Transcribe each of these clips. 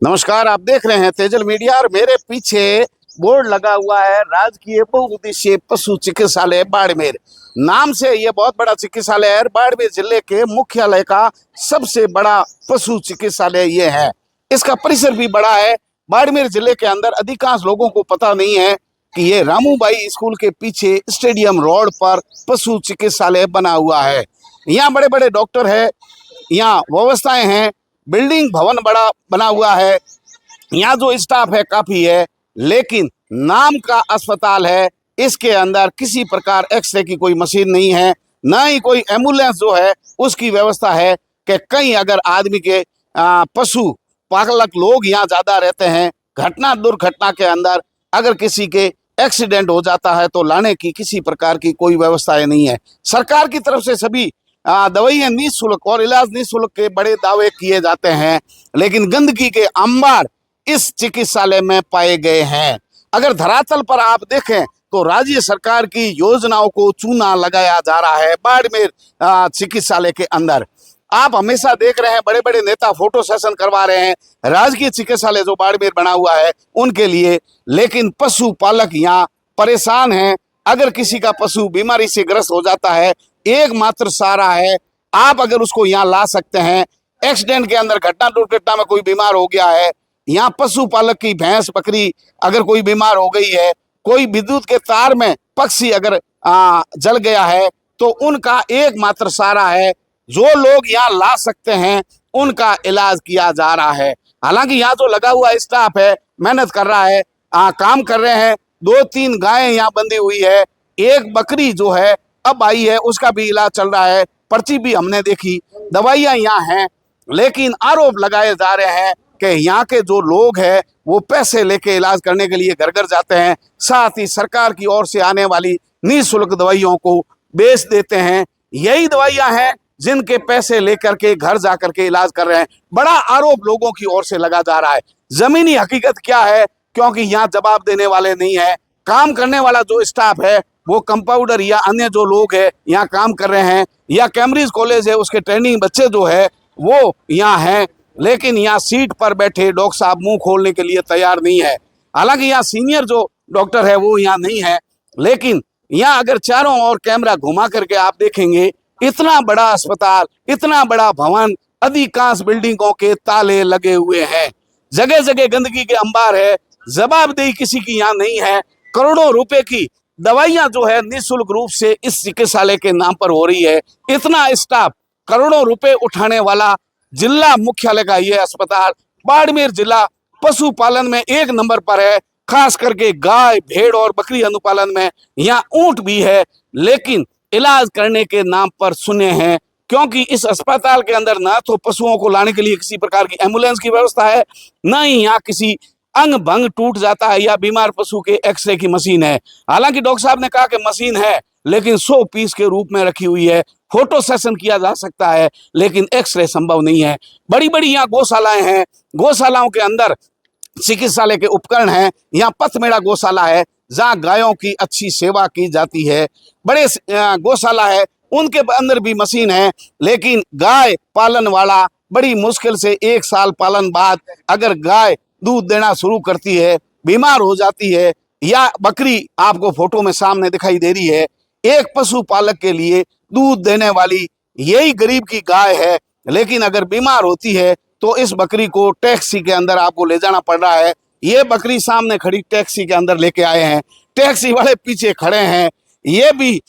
नमस्कार, आप देख रहे हैं तेजल मीडिया और मेरे पीछे बोर्ड लगा हुआ है राजकीय बहुउद्देशीय पशु चिकित्सालय बाड़मेर। नाम से ये बहुत बड़ा चिकित्सालय है। बाड़मेर जिले के मुख्यालय का सबसे बड़ा पशु चिकित्सालय ये है। इसका परिसर भी बड़ा है। बाड़मेर जिले के अंदर अधिकांश लोगों को पता नहीं है कि ये रामूबाई स्कूल के पीछे स्टेडियम रोड पर पशु चिकित्सालय बना हुआ है। यहाँ बड़े बड़े डॉक्टर है, यहाँ व्यवस्थाएं हैं, बिल्डिंग भवन बड़ा बना हुआ है, यहाँ जो स्टाफ है काफी है, लेकिन नाम का अस्पताल है। इसके अंदर किसी प्रकार एक्सरे की कोई मशीन नहीं है, ना ही कोई एम्बुलेंस जो है उसकी व्यवस्था है कि कहीं अगर आदमी के पशु पालक लोग यहाँ ज्यादा रहते हैं, घटना दुर्घटना के अंदर अगर किसी के एक्सीडेंट हो जाता है तो लाने की किसी प्रकार की कोई व्यवस्थाएं नहीं है। सरकार की तरफ से सभी दवाइयां निःशुल्क और इलाज निःशुल्क के बड़े दावे किए जाते हैं, लेकिन गंदगी के अंबार इस चिकित्सालय में पाए गए हैं। अगर धरातल पर आप देखें तो राज्य सरकार की योजनाओं को चूना लगाया जा रहा है बाड़मेर चिकित्सालय के अंदर। आप हमेशा देख रहे हैं बड़े बड़े नेता फोटो सेशन करवा रहे हैं राजकीय चिकित्सालय जो बाड़मेर बना हुआ है उनके लिए, लेकिन पशु पालक यहाँ परेशान हैं। अगर किसी का पशु बीमारी से ग्रस्त हो जाता है, एकमात्र सहारा है, आप अगर उसको यहाँ ला सकते हैं। एक्सीडेंट के अंदर घटना दुर्घटना में कोई बीमार हो गया है, यहाँ पशु पालक की भैंस बकरी अगर कोई बीमार हो गई है, कोई विद्युत के तार में पक्षी अगर जल गया है, तो उनका एकमात्र सहारा है। जो लोग यहाँ ला सकते हैं उनका इलाज किया जा रहा है। हालांकि यहाँ जो लगा हुआ स्टाफ है मेहनत कर रहा है, काम कर रहे हैं। 2-3 गायें यहाँ बंधी हुई है, एक बकरी जो है अब आई है उसका भी इलाज चल रहा है, पर्ची भी हमने देखी, दवाइयाँ यहाँ हैं। लेकिन आरोप लगाए जा रहे हैं कि यहाँ के जो लोग हैं वो पैसे लेके इलाज करने के लिए घर घर जाते हैं, साथ ही सरकार की ओर से आने वाली निःशुल्क दवाइयों को बेच देते हैं। यही दवाइयाँ हैं जिनके पैसे लेकर के घर जाकर के इलाज कर रहे हैं। बड़ा आरोप लोगों की ओर से लगा जा रहा है। जमीनी हकीकत क्या है, क्योंकि यहाँ जवाब देने वाले नहीं है। काम करने वाला जो स्टाफ है वो कंपाउंडर या अन्य जो लोग हैं यहाँ काम कर रहे हैं, या कैम्ब्रिज कॉलेज है उसके ट्रेनिंग बच्चे जो है वो यहाँ हैं, लेकिन यहाँ सीट पर बैठे डॉक्टर साहब मुंह खोलने के लिए तैयार नहीं है। हालांकि यहाँ सीनियर जो डॉक्टर है वो यहाँ नहीं है, लेकिन यहाँ अगर चारों ओर कैमरा घुमा करके आप देखेंगे, इतना बड़ा अस्पताल, इतना बड़ा भवन, अधिकांश बिल्डिंगों के ताले लगे हुए हैं, जगह जगह गंदगी के अंबार है, जवाबदेही किसी की यहाँ नहीं है। करोड़ों रुपए की दवाइयां जो है निःशुल्क रूप से इस चिकित्सालय के नाम पर हो रही है। इतना स्टाफ, करोड़ों रुपए उठाने वाला जिला मुख्यालय का यह अस्पताल बाड़मेर जिला पशुपालन में 1 नंबर पर है, खास करके गाय भेड़ और बकरी अनुपालन में। यहाँ ऊंट भी है, लेकिन इलाज करने के नाम पर सुने हैं, क्योंकि इस अस्पताल के अंदर ना तो पशुओं को लाने के लिए किसी प्रकार की एम्बुलेंस की व्यवस्था है, ना ही यहाँ किसी अंग भंग टूट जाता है या बीमार पशु के एक्सरे की मशीन है। हालांकि डॉक्टर साहब ने कहा कि मशीन है, लेकिन 100 पीस के रूप में रखी हुई है, फोटो सेशन किया जा सकता है, लेकिन एक्सरे संभव नहीं है। बड़ी बड़ी यहाँ गौशालाएं हैं, गौशालाओं के अंदर चिकित्सालय के उपकरण हैं। यहाँ पथमेड़ा गौशाला है जहाँ गायों की अच्छी सेवा की जाती है। बड़े गौशाला है उनके अंदर भी मशीन है, लेकिन गाय पालन वाला बड़ी मुश्किल से 1 साल पालन बाद अगर गाय दूध देना शुरू करती है, बीमार हो जाती है, या बकरी आपको फोटो में सामने दिखाई दे रही है, एक पशु पालक के लिए दूध देने वाली यही गरीब की गाय है, लेकिन अगर बीमार होती है तो इस बकरी को टैक्सी के अंदर आपको ले जाना पड़ रहा है। ये बकरी सामने खड़ी टैक्सी के अंदर लेके आए हैं, टैक्सी वाले पीछे खड़े हैं। ये भी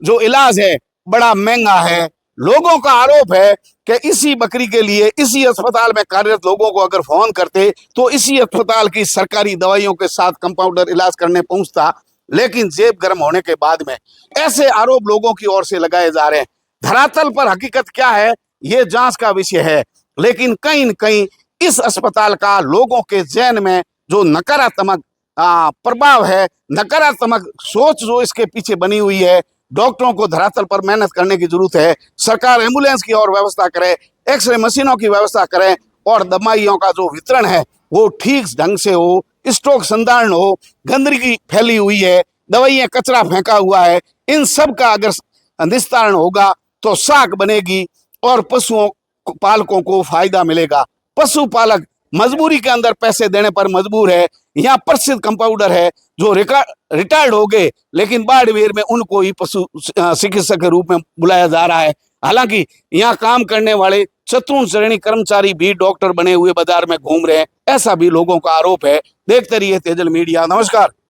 जो इलाज है बड़ा महंगा है। लोगों का आरोप है कि इसी बकरी के लिए इसी अस्पताल में कार्यरत लोगों को अगर फोन करते तो इसी अस्पताल की सरकारी दवाइयों के साथ कंपाउंडर इलाज करने पहुंचता, लेकिन जेब गर्म होने के बाद में ऐसे आरोप लोगों की ओर से लगाए जा रहे हैं। धरातल पर हकीकत क्या है ये जांच का विषय है, लेकिन कहीं न कहीं इस अस्पताल का लोगों के जहन में जो नकारात्मक प्रभाव है, नकारात्मक सोच जो इसके पीछे बनी हुई है, डॉक्टरों को धरातल पर मेहनत करने की जरूरत है। सरकार एम्बुलेंस की और व्यवस्था करे, एक्सरे मशीनों की व्यवस्था करें, और दवाइयों का जो वितरण है वो ठीक ढंग से हो, स्टॉक संधारण हो। गंदगी फैली हुई है, दवाइयाँ कचरा फेंका हुआ है, इन सब का अगर निस्तारण होगा तो साख बनेगी और पशुओं पालकों को फायदा मिलेगा। पशुपालक मजबूरी के अंदर पैसे देने पर मजबूर है। यहाँ प्रसिद्ध कंपाउंडर है जो रिटायर्ड हो गए, लेकिन बाड़मेर में उनको ही पशु चिकित्सक के रूप में बुलाया जा रहा है। हालांकि यहाँ काम करने वाले चतुर्थ श्रेणी कर्मचारी भी डॉक्टर बने हुए बाजार में घूम रहे हैं, ऐसा भी लोगों का आरोप है। देखते रहिए तेजल मीडिया। नमस्कार।